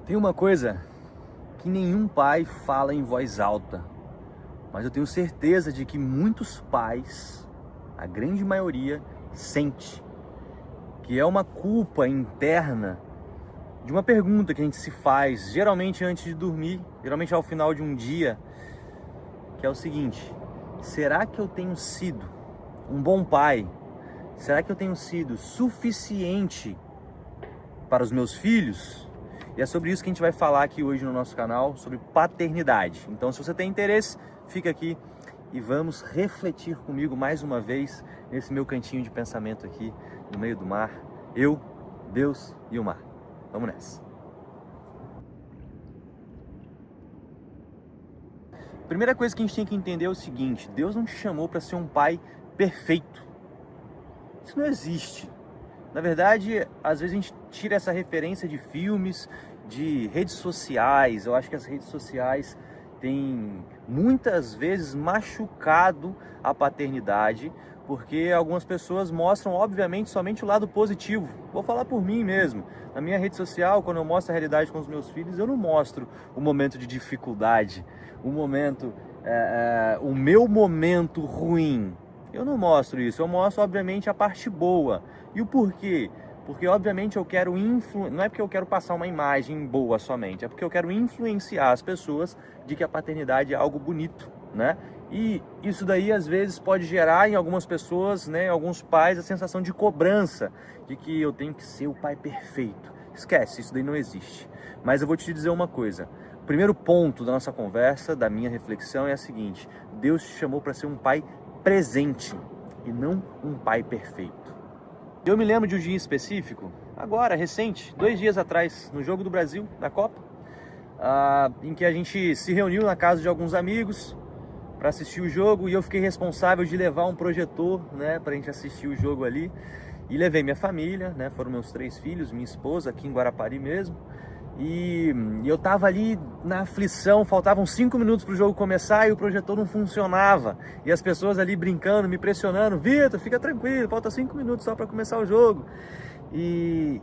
Tem uma coisa que nenhum pai fala em voz alta, mas eu tenho certeza de que muitos pais, a grande maioria, sente, que é uma culpa interna de uma pergunta que a gente se faz, geralmente antes de dormir, geralmente ao final de um dia, que é o seguinte: será que eu tenho sido um bom pai? Será que eu tenho sido suficiente para os meus filhos? E é sobre isso que a gente vai falar aqui hoje no nosso canal, sobre paternidade. Então, se você tem interesse, fica aqui e vamos refletir comigo mais uma vez nesse meu cantinho de pensamento aqui no meio do mar. Eu, Deus e o mar. Vamos nessa. Primeira coisa que a gente tem que entender é o seguinte: Deus não te chamou para ser um pai perfeito. Isso não existe. Na verdade, às vezes a gente tira essa referência de filmes, de redes sociais. Eu acho que as redes sociais têm muitas vezes machucado a paternidade, porque algumas pessoas mostram, obviamente, somente o lado positivo. Vou falar por mim mesmo. Na minha rede social, quando eu mostro a realidade com os meus filhos, eu não mostro o momento de dificuldade, o meu momento ruim. Eu não mostro isso, eu mostro, obviamente, a parte boa. E o porquê? Porque, obviamente, eu quero não é porque eu quero passar uma imagem boa somente, é porque eu quero influenciar as pessoas de que a paternidade é algo bonito, né? E isso daí, às vezes, pode gerar em algumas pessoas, né, alguns pais, a sensação de cobrança, de que eu tenho que ser o pai perfeito. Esquece, isso daí não existe. Mas eu vou te dizer uma coisa. O primeiro ponto da nossa conversa, da minha reflexão, é a seguinte: Deus te chamou para ser um pai presente e não um pai perfeito. Eu me lembro de um dia específico, agora, recente, 2 dias atrás, no Jogo do Brasil, da Copa, em que a gente se reuniu na casa de alguns amigos para assistir o jogo, e eu fiquei responsável de levar um projetor, né, para a gente assistir o jogo ali, e levei minha família, né, foram meus 3 filhos, minha esposa, aqui em Guarapari mesmo. E eu tava ali na aflição, faltavam 5 minutos para o jogo começar e o projetor não funcionava. E as pessoas ali brincando, me pressionando: Vitor, fica tranquilo, falta 5 minutos só para começar o jogo. E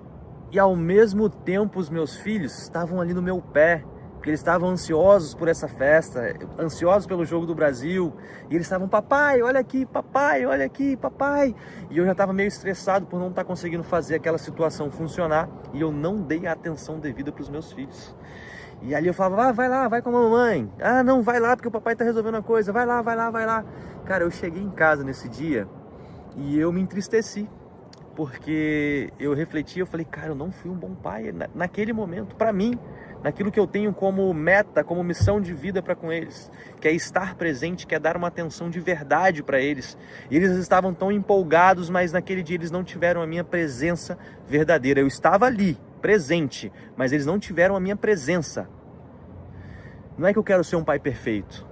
ao mesmo tempo os meus filhos estavam ali no meu pé, porque eles estavam ansiosos por essa festa, ansiosos pelo jogo do Brasil. E eles estavam: papai, olha aqui, papai, olha aqui, papai. E eu já estava meio estressado por não estar conseguindo fazer aquela situação funcionar. E eu não dei a atenção devida para os meus filhos. E ali eu falava: vai lá, vai com a mamãe. Ah, não, vai lá porque o papai está resolvendo a coisa. Vai lá, vai lá, vai lá. Cara, eu cheguei em casa nesse dia e eu me entristeci. Porque eu refleti, eu falei: cara, eu não fui um bom pai naquele momento, para mim, naquilo que eu tenho como meta, como missão de vida para com eles, que é estar presente, que é dar uma atenção de verdade para eles. E eles estavam tão empolgados, mas naquele dia eles não tiveram a minha presença verdadeira. Eu estava ali, presente, mas eles não tiveram a minha presença. Não é que eu quero ser um pai perfeito,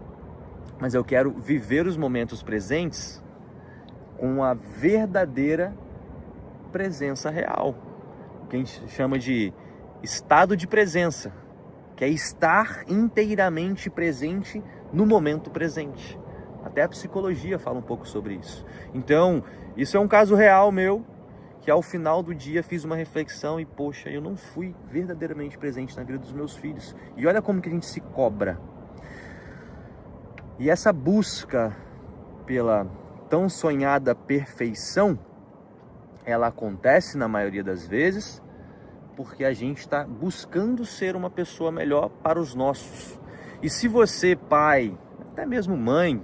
mas eu quero viver os momentos presentes com a verdadeira presença real, que a gente chama de estado de presença, que é estar inteiramente presente no momento presente. Até a psicologia fala um pouco sobre isso. Então, isso é um caso real meu, que ao final do dia fiz uma reflexão e, poxa, eu não fui verdadeiramente presente na vida dos meus filhos. E olha como que a gente se cobra. E essa busca pela tão sonhada perfeição, ela acontece na maioria das vezes porque a gente está buscando ser uma pessoa melhor para os nossos. E se você, pai, até mesmo mãe,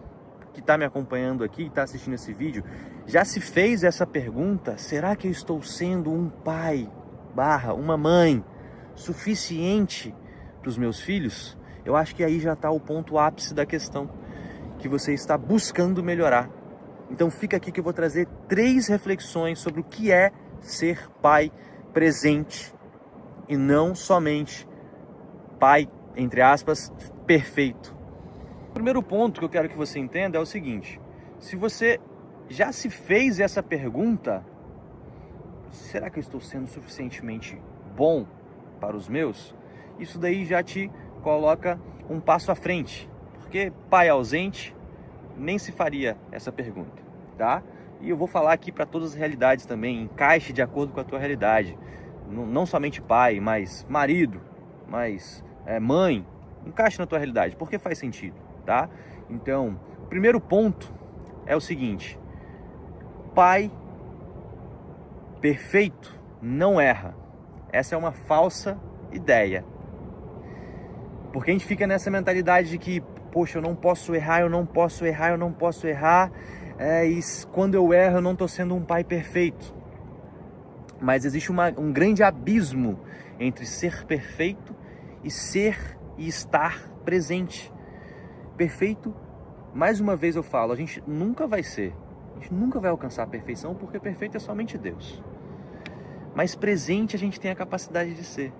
que está me acompanhando aqui, está assistindo esse vídeo, já se fez essa pergunta: será que eu estou sendo um pai / uma mãe suficiente para os meus filhos? Eu acho que aí já está o ponto ápice da questão, que você está buscando melhorar. Então fica aqui que eu vou trazer 3 reflexões sobre o que é ser pai presente e não somente pai, entre aspas, perfeito. O primeiro ponto que eu quero que você entenda é o seguinte: se você já se fez essa pergunta, será que eu estou sendo suficientemente bom para os meus? Isso daí já te coloca um passo à frente, porque pai ausente nem se faria essa pergunta, tá? E eu vou falar aqui para todas as realidades também, encaixe de acordo com a tua realidade. Não somente pai, mas marido, mas mãe, encaixe na tua realidade, porque faz sentido, tá? Então, o primeiro ponto é o seguinte: pai perfeito não erra. Essa é uma falsa ideia. Porque a gente fica nessa mentalidade de que, poxa, eu não posso errar, eu não posso errar, eu não posso errar. E quando eu erro, eu não estou sendo um pai perfeito. Mas existe um grande abismo entre ser perfeito e ser e estar presente. Perfeito, mais uma vez eu falo, a gente nunca vai ser. A gente nunca vai alcançar a perfeição, porque perfeito é somente Deus. Mas presente a gente tem a capacidade de ser.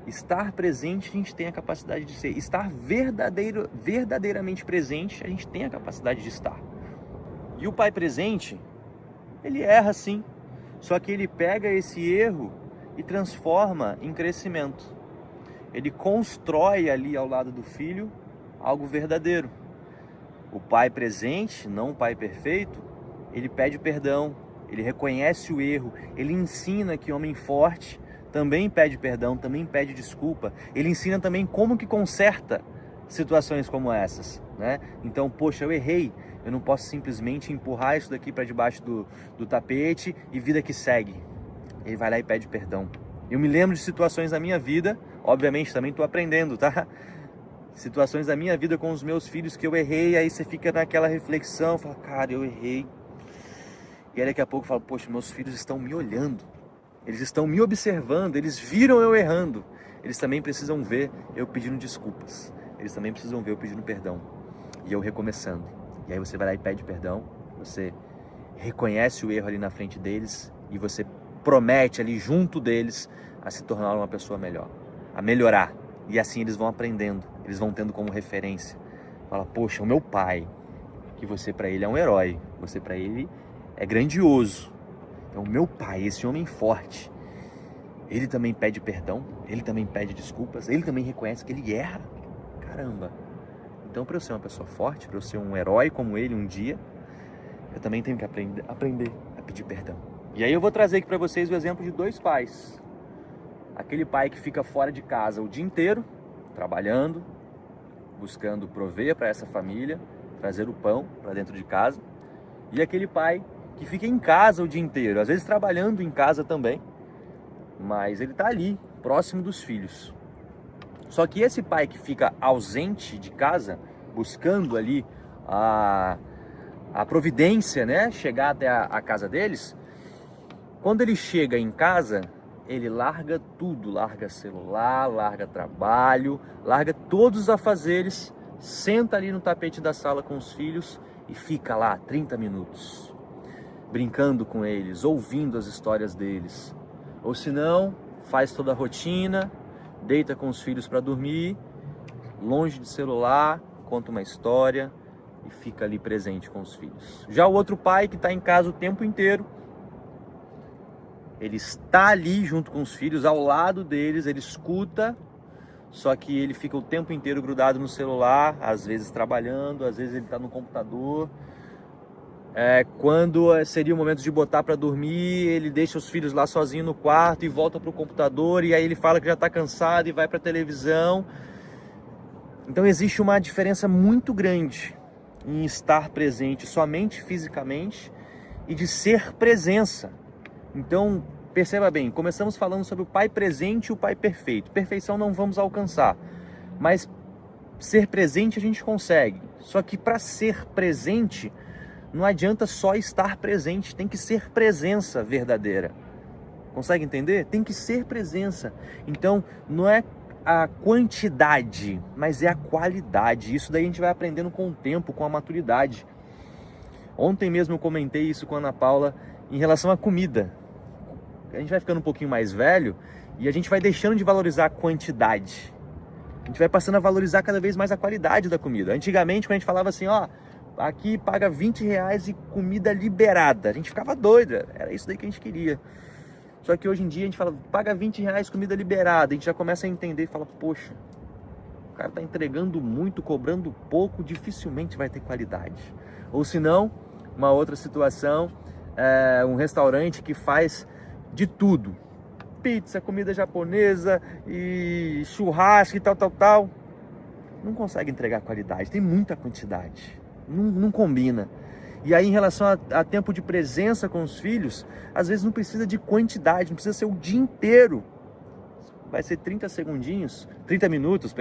Estar presente a gente tem a capacidade de ser. Estar verdadeiramente presente a gente tem a capacidade de estar. E o pai presente, ele erra sim. Só que ele pega esse erro e transforma em crescimento. Ele constrói ali ao lado do filho algo verdadeiro. O pai presente, não o pai perfeito, ele pede perdão, ele reconhece o erro, ele ensina que homem forte também pede perdão, também pede desculpa. Ele ensina também como que conserta situações como essas, né? Então, poxa, eu errei, eu não posso simplesmente empurrar isso daqui para debaixo do tapete e vida que segue. Ele vai lá e pede perdão. Eu me lembro de situações da minha vida, obviamente também estou aprendendo, tá? Situações da minha vida com os meus filhos que eu errei, aí você fica naquela reflexão, fala, cara, eu errei. E aí daqui a pouco fala, poxa, meus filhos estão me olhando, eles estão me observando, eles viram eu errando. Eles também precisam ver eu pedindo desculpas, eles também precisam ver eu pedindo perdão e eu recomeçando. E aí você vai lá e pede perdão, você reconhece o erro ali na frente deles e você promete ali junto deles a se tornar uma pessoa melhor, a melhorar. E assim eles vão aprendendo, eles vão tendo como referência. Fala, poxa, o meu pai, que você para ele é um herói, você para ele é grandioso. Então, o meu pai, esse homem forte, ele também pede perdão, ele também pede desculpas, ele também reconhece que ele erra. Caramba! Então, para eu ser uma pessoa forte, para eu ser um herói como ele um dia, eu também tenho que aprender a pedir perdão. E aí eu vou trazer aqui para vocês o exemplo de dois pais. Aquele pai que fica fora de casa o dia inteiro, trabalhando, buscando prover para essa família, trazer o pão para dentro de casa. E aquele pai que fica em casa o dia inteiro, às vezes trabalhando em casa também, mas ele está ali, próximo dos filhos. Só que esse pai que fica ausente de casa, buscando ali a providência, né, chegar até a casa deles, quando ele chega em casa, ele larga tudo, larga celular, larga trabalho, larga todos os afazeres, senta ali no tapete da sala com os filhos e fica lá 30 minutos, brincando com eles, ouvindo as histórias deles. Ou se não, faz toda a rotina, deita com os filhos para dormir, longe de celular, conta uma história e fica ali presente com os filhos. Já o outro pai que está em casa o tempo inteiro, ele está ali junto com os filhos, ao lado deles, ele escuta, só que ele fica o tempo inteiro grudado no celular, às vezes trabalhando, às vezes ele está no computador. Quando seria o momento de botar para dormir, ele deixa os filhos lá sozinho no quarto e volta para o computador, e aí ele fala que já está cansado e vai para a televisão. Então existe uma diferença muito grande em estar presente somente fisicamente e de ser presença. Então, perceba bem, começamos falando sobre o pai presente e o pai perfeito. Perfeição não vamos alcançar, mas ser presente a gente consegue. Só que para ser presente, não adianta só estar presente, tem que ser presença verdadeira. Consegue entender? Tem que ser presença. Então, não é a quantidade, mas é a qualidade. Isso daí a gente vai aprendendo com o tempo, com a maturidade. Ontem mesmo eu comentei isso com a Ana Paula em relação à comida. A gente vai ficando um pouquinho mais velho e a gente vai deixando de valorizar a quantidade. A gente vai passando a valorizar cada vez mais a qualidade da comida. Antigamente, quando a gente falava assim, ó, aqui paga R$20 e comida liberada, a gente ficava doida, era isso daí que a gente queria. Só que hoje em dia a gente fala, paga R$20 comida liberada, a gente já começa a entender e fala, poxa, o cara tá entregando muito, cobrando pouco, dificilmente vai ter qualidade. Ou se não, uma outra situação, um restaurante que faz de tudo, pizza, comida japonesa e churrasco e tal. Não consegue entregar qualidade, tem muita quantidade, não combina. E aí, em relação a tempo de presença com os filhos, às vezes não precisa de quantidade, não precisa ser o dia inteiro. Vai ser 30 minutos,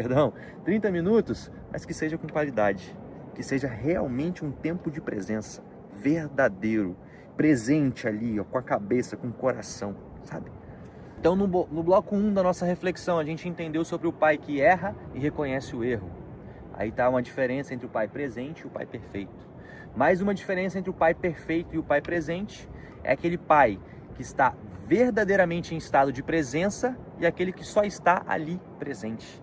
mas que seja com qualidade, que seja realmente um tempo de presença, verdadeiro, presente ali, ó, com a cabeça, com o coração, sabe? Então, no bloco 1 da nossa reflexão, a gente entendeu sobre o pai que erra e reconhece o erro. Aí tá uma diferença entre o pai presente e o pai perfeito. Mais uma diferença entre o pai perfeito e o pai presente é aquele pai que está verdadeiramente em estado de presença e aquele que só está ali presente.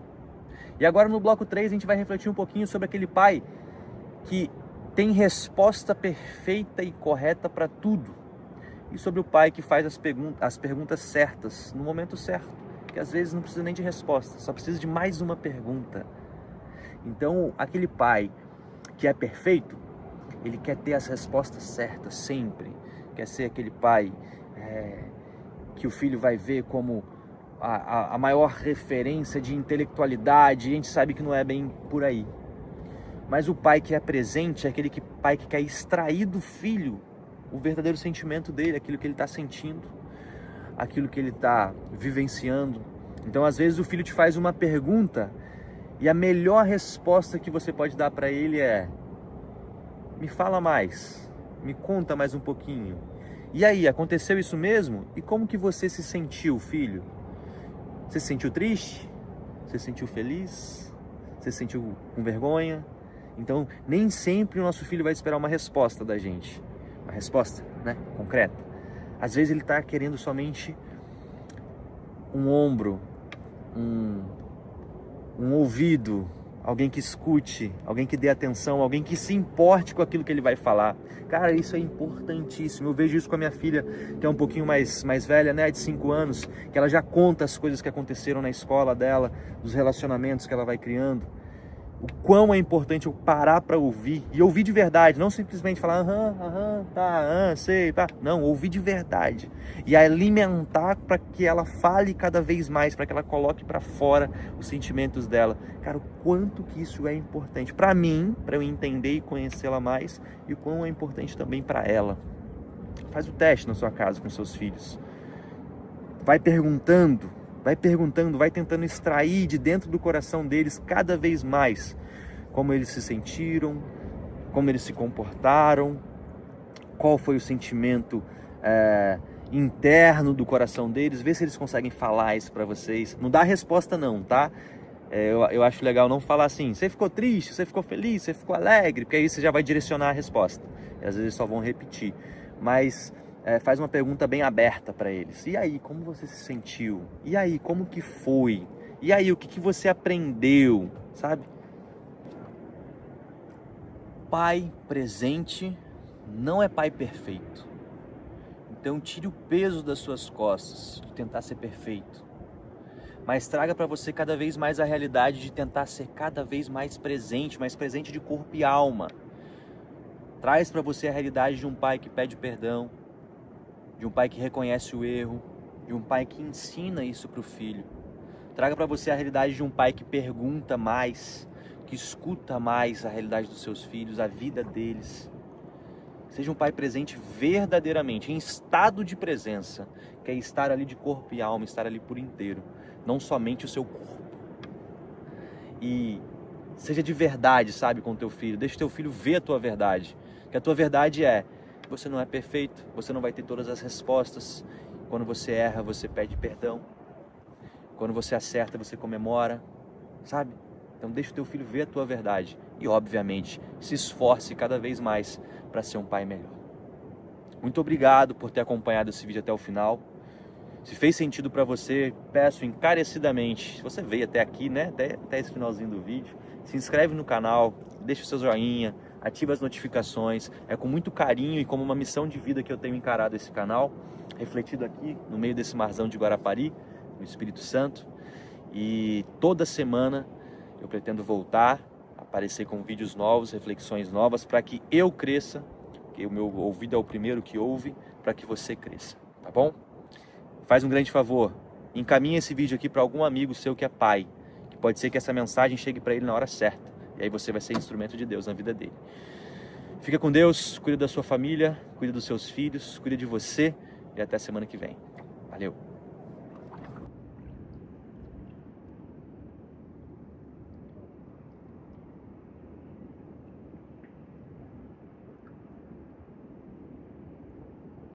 E agora no bloco 3 a gente vai refletir um pouquinho sobre aquele pai que tem resposta perfeita e correta para tudo. E sobre o pai que faz as perguntas certas no momento certo, que às vezes não precisa nem de resposta, só precisa de mais uma pergunta. Então, aquele pai que é perfeito, ele quer ter as respostas certas sempre. Quer ser aquele pai que o filho vai ver como a maior referência de intelectualidade. E a gente sabe que não é bem por aí. Mas o pai que é presente é aquele pai que quer extrair do filho o verdadeiro sentimento dele, aquilo que ele está sentindo, aquilo que ele está vivenciando. Então, às vezes, o filho te faz uma pergunta e a melhor resposta que você pode dar para ele é: me fala mais, me conta mais um pouquinho. E aí, aconteceu isso mesmo? E como que você se sentiu, filho? Você se sentiu triste? Você se sentiu feliz? Você se sentiu com vergonha? Então, nem sempre o nosso filho vai esperar uma resposta da gente. Uma resposta, né, concreta. Às vezes ele está querendo somente um ombro, um ouvido, alguém que escute, alguém que dê atenção, alguém que se importe com aquilo que ele vai falar. Cara, isso é importantíssimo. Eu vejo isso com a minha filha, que é um pouquinho mais velha, né, de 5 anos, que ela já conta as coisas que aconteceram na escola dela, dos relacionamentos que ela vai criando. O quão é importante eu parar para ouvir, e ouvir de verdade, não simplesmente falar tá, sei, tá. Não, ouvir de verdade e alimentar para que ela fale cada vez mais, para que ela coloque para fora os sentimentos dela. Cara, o quanto que isso é importante para mim, para eu entender e conhecê-la mais, e o quão é importante também para ela. Faz o teste na sua casa com seus filhos. Vai perguntando, vai tentando extrair de dentro do coração deles cada vez mais como eles se sentiram, como eles se comportaram, qual foi o sentimento interno do coração deles. Vê se eles conseguem falar isso para vocês. Não dá resposta não, tá? Eu acho legal não falar assim: você ficou triste, você ficou feliz, você ficou alegre, porque aí você já vai direcionar a resposta. E às vezes eles só vão repetir. Mas faz uma pergunta bem aberta para eles. E aí, como você se sentiu? E aí, como que foi? E aí, o que você aprendeu? Sabe? Pai presente não é pai perfeito. Então, tire o peso das suas costas de tentar ser perfeito. Mas traga para você cada vez mais a realidade de tentar ser cada vez mais presente de corpo e alma. Traz para você a realidade de um pai que pede perdão, de um pai que reconhece o erro, de um pai que ensina isso para o filho. Traga para você a realidade de um pai que pergunta mais, que escuta mais a realidade dos seus filhos, a vida deles. Seja um pai presente verdadeiramente, em estado de presença, que é estar ali de corpo e alma, estar ali por inteiro, não somente o seu corpo. E seja de verdade, sabe, com o teu filho. Deixa o teu filho ver a tua verdade. Que a tua verdade é: você não é perfeito, você não vai ter todas as respostas. Quando você erra, você pede perdão. Quando você acerta, você comemora, sabe? Então deixa o teu filho ver a tua verdade. E obviamente, se esforce cada vez mais para ser um pai melhor. Muito obrigado por ter acompanhado esse vídeo até o final. Se fez sentido para você, peço encarecidamente, se você veio até aqui, né, até esse finalzinho do vídeo, se inscreve no canal, deixa o seu joinha, ativa as notificações. É com muito carinho e como uma missão de vida que eu tenho encarado esse canal, refletido aqui no meio desse marzão de Guarapari, no Espírito Santo. E toda semana eu pretendo voltar, aparecer com vídeos novos, reflexões novas, para que eu cresça, porque o meu ouvido é o primeiro que ouve, para que você cresça, tá bom? Faz um grande favor, encaminha esse vídeo aqui para algum amigo seu que é pai, que pode ser que essa mensagem chegue para ele na hora certa, e aí você vai ser instrumento de Deus na vida dele. Fica com Deus, cuida da sua família, cuida dos seus filhos, cuida de você, e até semana que vem. Valeu!